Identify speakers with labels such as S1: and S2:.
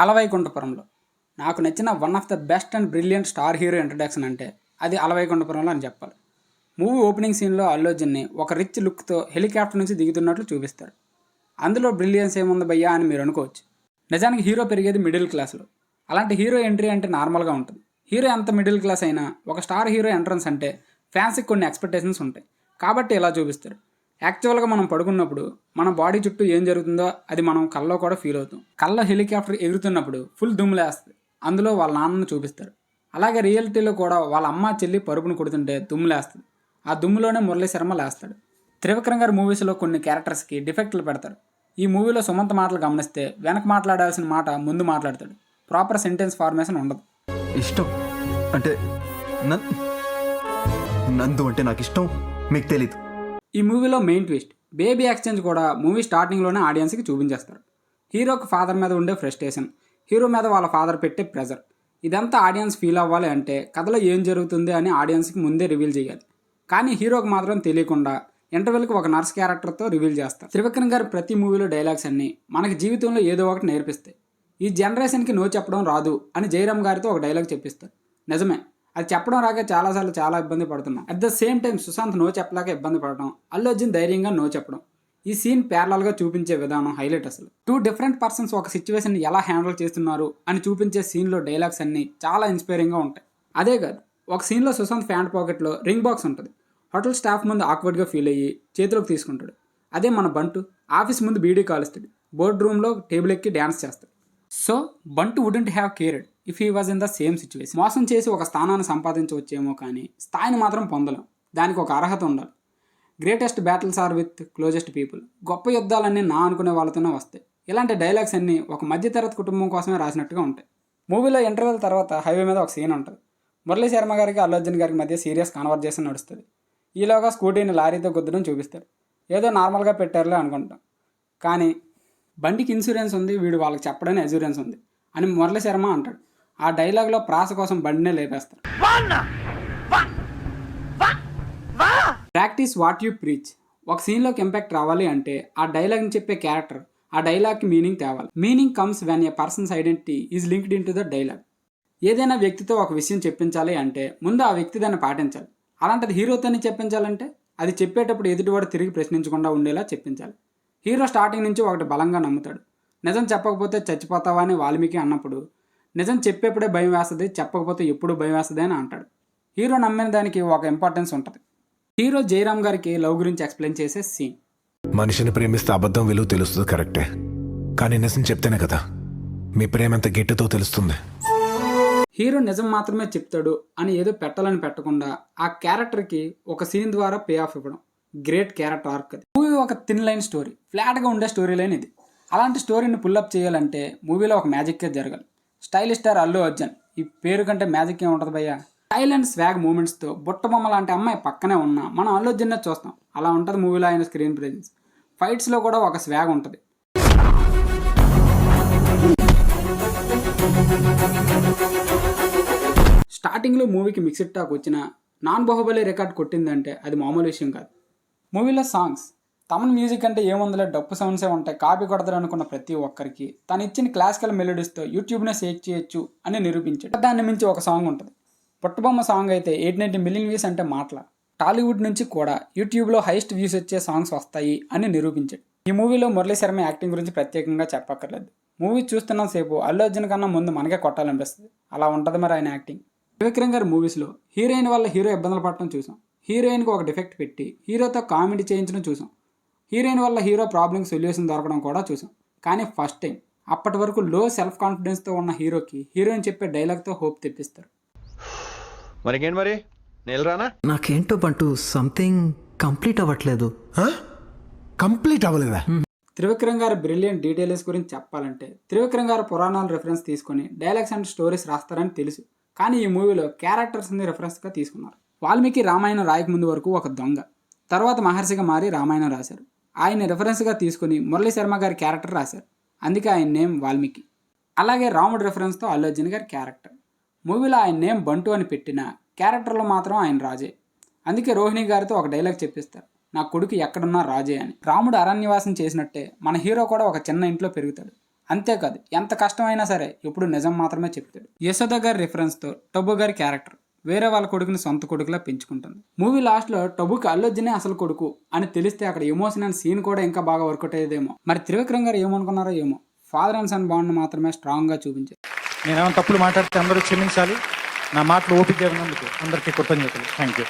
S1: అలవైకుంఠపురంలో నాకు నచ్చిన one of the best and brilliant star hero introduction అంటే అది అలవైకుంఠపురంలో అని చెప్పాలి. మూవీ ఓపెనింగ్ సీన్లో అల్లు అర్జున్ని ఒక రిచ్ లుక్తో హెలికాప్టర్ నుంచి దిగుతున్నట్లు చూపిస్తారు. అందులో బ్రిలియన్స్ ఏముంది భయ్యా అని మీరు అనుకోవచ్చు. నిజానికి హీరో పెరిగేది మిడిల్ క్లాస్లో. అలాంటి హీరో ఎంట్రీ అంటే నార్మల్గా ఉంటుంది. హీరో ఎంత మిడిల్ క్లాస్ అయినా ఒక స్టార్ హీరో ఎంట్రన్స్ అంటే ఫ్యాన్స్కి కొన్ని ఎక్స్పెక్టేషన్స్ ఉంటాయి కాబట్టి ఇలా చూపిస్తారు. యాక్చువల్గా మనం పడుకున్నప్పుడు మన బాడీ చుట్టూ ఏం జరుగుతుందో అది మనం కల్లో కూడా ఫీల్ అవుతాం. కల్లో హెలికాప్టర్ ఎగురుతున్నప్పుడు ఫుల్ దుమ్ములేస్తుంది. అందులో వాళ్ళ నాన్నను చూపిస్తారు. అలాగే రియాలిటీలో కూడా వాళ్ళ అమ్మ చెల్లి పరుపును కొడుతుంటే దుమ్ములేస్తుంది. ఆ దుమ్ములోనే మురళీ శర్మ లేస్తాడు. త్రివిక్రమ్ గారి మూవీస్లో కొన్ని క్యారెక్టర్స్కి డిఫెక్ట్లు పెడతారు. ఈ మూవీలో సుమంత్ మాటలు గమనిస్తే వెనక మాట్లాడాల్సిన మాట ముందు మాట్లాడతాడు. ప్రాపర్ సెంటెన్స్ ఫార్మేషన్ ఉండదు.
S2: ఇష్టం అంటే నందు అంటే నాకు ఇష్టం, మీకు తెలీదు.
S1: ఈ మూవీలో మెయిన్ ట్విస్ట్ బేబీ ఎక్స్చేంజ్ కూడా మూవీ స్టార్టింగ్లోనే ఆడియన్స్కి చూపించేస్తారు. హీరోకి ఫాదర్ మీద ఉండే ఫ్రస్ట్రేషన్, హీరో మీద వాళ్ళ ఫాదర్ పెట్టే ప్రెజర్, ఇదంతా ఆడియన్స్ ఫీల్ అవ్వాలి అంటే కథలో ఏం జరుగుతుంది అని ఆడియన్స్కి ముందే రివీల్ చేయాలి. కానీ హీరోకి మాత్రం తెలియకుండా ఇంటర్వెల్కి ఒక నర్స్ క్యారెక్టర్తో రివీల్ చేస్తారు. త్రివిక్రమ్ గారి ప్రతి మూవీలో డైలాగ్స్ అన్నీ మనకి జీవితంలో ఏదో ఒకటి నేర్పిస్తాయి. ఈ జనరేషన్కి నో చెప్పడం రాదు అని జయరామ్ గారితో ఒక డైలాగ్ చెప్పిస్తారు. నిజమే, అది చెప్పడం రాక చాలాసార్లు చాలా ఇబ్బంది పడుతున్నాం. At the same time Sushant no చెప్పలేక ఇబ్బంది పడడం, అల్లు అర్జున్ ధైర్యంగా నో చెప్పడం, ఈ సీన్ ప్యారలల్గా చూపించే విధానం హైలైట్. అసలు టూ డిఫరెంట్ పర్సన్స్ ఒక సిచ్యువేషన్ ఎలా హ్యాండిల్ చేస్తున్నారు అని చూపించే సీన్లో డైలాగ్స్ అన్నీ చాలా ఇన్స్పైరింగ్గా ఉంటాయి. అదే కాదు, ఒక సీన్లో సుశాంత్ ప్యాంట్ పాకెట్లో రింగ్ బాక్స్ ఉంటుంది. హోటల్ స్టాఫ్ ముందు ఆక్వర్డ్గా ఫీల్ అయ్యి చేతిలోకి తీసుకుంటాడు. అదే మన బంటు ఆఫీస్ ముందు బీడీ కాలుస్తాడు, బోర్డ్ రూమ్లో టేబుల్ ఎక్కి డ్యాన్స్ చేస్తాడు. So Bantu wouldn't have cared if he was in the same situation. మోసం చేసి ఒక స్థానాన్ని సంపాదించవచ్చేమో కానీ స్థాయిని మాత్రం పొందలేం. దానికి ఒక అర్హత ఉండాలి. Greatest battles are with closest people. గొప్ప యుద్ధాలన్నీ నా అనుకునే వాళ్ళతోనే వస్తాయి. ఇలాంటి డైలాగ్స్ అన్నీ ఒక మధ్యతరగతి కుటుంబం కోసమే రాసినట్టుగా ఉంటాయి. మూవీలో ఇంటర్వెల్ తర్వాత హైవే మీద ఒక సీన్ ఉంటుంది. మురళీ శర్మ గారికి అల్లు అర్జున్ గారికి మధ్య సీరియస్ కాన్వర్జేషన్ నడుస్తుంది. ఈలోగా స్కూటీని లారీతో గుద్దడం చూపిస్తారు. ఏదో నార్మల్గా పెట్టారులే అనుకుంటాం, కానీ బండికి ఇన్సూరెన్స్ ఉంది, వీడు వాళ్ళకి చెప్పడని అజ్యూరెన్స్ ఉంది అని మురళీ శర్మ అంటాడు. ఆ డైలాగ్లో ప్రాస కోసం బండినే లేపేస్తారు. Practice what you preach. ఒక సీన్లోకి ఇంపాక్ట్ రావాలి అంటే ఆ డైలాగ్ని చెప్పే క్యారెక్టర్ ఆ డైలాగ్కి మీనింగ్ తేవాలి. Meaning comes when a persons identity is linked in to the dialogue. ఏదైనా వ్యక్తితో ఒక విషయం చెప్పించాలి అంటే ముందు ఆ వ్యక్తి దాన్ని పాటించాలి. అలాంటిది హీరోతోని చెప్పించాలంటే అది చెప్పేటప్పుడు ఎదుటివాడు తిరిగి ప్రశ్నించకుండా ఉండేలా చెప్పించాలి. హీరో స్టార్టింగ్ నుంచి ఒకటి బలంగా నమ్ముతాడు. నిజం చెప్పకపోతే చచ్చిపోతావా అని వాల్మీకి అన్నప్పుడు నిజం చెప్పేప్పుడే భయం వేస్తుంది, చెప్పకపోతే ఎప్పుడు భయం వేస్తుంది అని అంటాడు. హీరో నమ్మిన దానికి ఒక ఇంపార్టెన్స్ ఉంటుంది. హీరో జయరామ్ గారికి లవ్ గురించి ఎక్స్ప్లెయిన్ చేసే సీన్.
S3: మనిషిని ప్రేమిస్తే అబద్ధం విలువ తెలుస్తుంది, కరెక్టే. కానీ నిజం చెప్తేనే కదా మీ ప్రేమ ఎంత గట్టితో తెలుస్తుంది.
S1: హీరో నిజం మాత్రమే చెప్తాడు అని ఏదో పెట్టాలని పెట్టకుండా ఆ క్యారెక్టర్కి ఒక సీన్ ద్వారా పే ఆఫ్ ఇవ్వడం గ్రేట్ క్యారెక్టర్ ఆర్క్. అది మూవీ ఒక థిన్ లైన్ స్టోరీ, ఫ్లాట్గా ఉండే స్టోరీ లైన్ ఇది. అలాంటి స్టోరీని పుల్లప్ చేయాలంటే మూవీలో ఒక మ్యాజిక్కే జరగాలి. స్టైలిష్ స్టార్ అల్లు అర్జున్, ఈ పేరు కంటే మ్యాజిక్ ఏమి ఉంటుంది భయ్యా. స్టైల్ అండ్ స్వాగ్ మూమెంట్స్తో బుట్టబొమ్మ లాంటి అమ్మాయి పక్కనే ఉన్నా మనం అల్లు అర్జున్నే చూస్తాం. అలా ఉంటుంది మూవీలో ఆయన స్క్రీన్ ప్రెజెన్స్. ఫైట్స్లో కూడా ఒక స్వాగ్ ఉంటుంది. స్టార్టింగ్లో మూవీకి మిక్స్డ్ టాక్ వచ్చిన నాన్ బాహుబలి రికార్డ్ కొట్టిందంటే అది మామూలు విషయం కాదు. మూవీలో సాంగ్స్ తమన్ మ్యూజిక్ అంటే ఏముందిలే డప్పు సౌండ్సే ఉంటాయి, కాపీ కొడతారు అనుకున్న ప్రతి ఒక్కరికి తను ఇచ్చిన క్లాసికల్ మెలోడీస్తో యూట్యూబ్నే షేక్ చేయొచ్చు అని నిరూపించాడు. దాన్ని మించి ఒక సాంగ్ ఉంటుంది. పుట్టబొమ్మ సాంగ్ అయితే 890 మిలియన్ వ్యూస్ అంటే మాటల. టాలీవుడ్ నుంచి కూడా యూట్యూబ్లో హైయెస్ట్ వ్యూస్ వచ్చే సాంగ్స్ వస్తాయి అని నిరూపించాడు. ఈ మూవీలో మురళీ శర్మ యాక్టింగ్ గురించి ప్రత్యేకంగా చెప్పక్కర్లేదు. మూవీ చూస్తున్నంతసేపు అల్లు అర్జున్ కన్నా ముందు మనకే కొట్టాలనిపిస్తుంది. అలా ఉంటుంది మరి ఆయన యాక్టింగ్. త్రివిక్రమ్ గారి మూవీస్లో హీరోయిన్ వల్ల హీరో ఇబ్బందులు పడటం చూసాం. హీరోయిన్కి ఒక డిఫెక్ట్ పెట్టి హీరోతో కామెడీ చేయించడం చూసాం. హీరోయిన్ వల్ల హీరో ప్రాబ్లంకి సొల్యూషన్ దొరకడం కూడా చూసాం. కానీ ఫస్ట్ టైం అప్పటి వరకు లో సెల్ఫ్ కాన్ఫిడెన్స్తో ఉన్న హీరోకి హీరోయిన్ చెప్పే డైలాగ్తో హోప్ తెప్పిస్తారు.
S4: మరి
S2: నాకేంటో బంటూ సంథింగ్ కంప్లీట్ అవ్వట్లేదు.
S3: కంప్లీట్ అవ్వలేదా?
S1: త్రివిక్రమ్ గారి బ్రిలియంట్ డీటెయిల్స్ గురించి చెప్పాలంటే త్రివిక్రమ్ గారు పురాణాలు రెఫరెన్స్ తీసుకొని డైలాగ్స్ అండ్ స్టోరీస్ రాస్తారని తెలుసు. కానీ ఈ మూవీలో క్యారెక్టర్స్ని రెఫరెన్స్గా తీసుకున్నారు. వాల్మీకి రామాయణం రాయక ముందు వరకు ఒక దొంగ, తర్వాత మహర్షిగా మారి రామాయణం రాశారు. ఆయన రెఫరెన్స్గా తీసుకుని మురళీ శర్మ గారి క్యారెక్టర్ రాశారు. అందుకే ఆయన నేమ్ వాల్మీకి. అలాగే రాముడు రెఫరెన్స్తో అల్లు అర్జున్ గారి క్యారెక్టర్. మూవీలో ఆయన నేమ్ బంటు అని పెట్టిన క్యారెక్టర్లో మాత్రం ఆయన రాజే. అందుకే రోహిణి గారితో ఒక డైలాగ్ చెప్పిస్తారు, నా కొడుకు ఎక్కడున్నా రాజే అని. రాముడు అరణ్యవాసం చేసినట్టే మన హీరో కూడా ఒక చిన్న ఇంట్లో పెరుగుతాడు. అంతేకాదు ఎంత కష్టమైనా సరే ఎప్పుడు నిజం మాత్రమే చెప్తాడు. యశోద గారి రిఫరెన్స్తో టబు గారి క్యారెక్టర్ వేరే వాళ్ళ కొడుకుని సొంత కొడుకులా పెంచుకుంటుంది. మూవీ లాస్ట్లో టబుకి అల్లు అర్జునే అసలు కొడుకు అని తెలిస్తే అక్కడ ఎమోషనల్ సీన్ కూడా ఇంకా బాగా వర్కౌట్ అయ్యేదేమో. మరి త్రివిక్రమ్ గారు ఏమనుకున్నారో ఏమో, ఫాదర్ అండ్ సన్ బాండ్ని మాత్రమే స్ట్రాంగ్గా చూపించారు.
S5: నేనేమైనా తప్పులు మాట్లాడితే అందరూ క్షమించాలి. నా మాటలు ఓపిక ఉన్నందుకు అందరికీ కృతజ్ఞతలు. Thank you.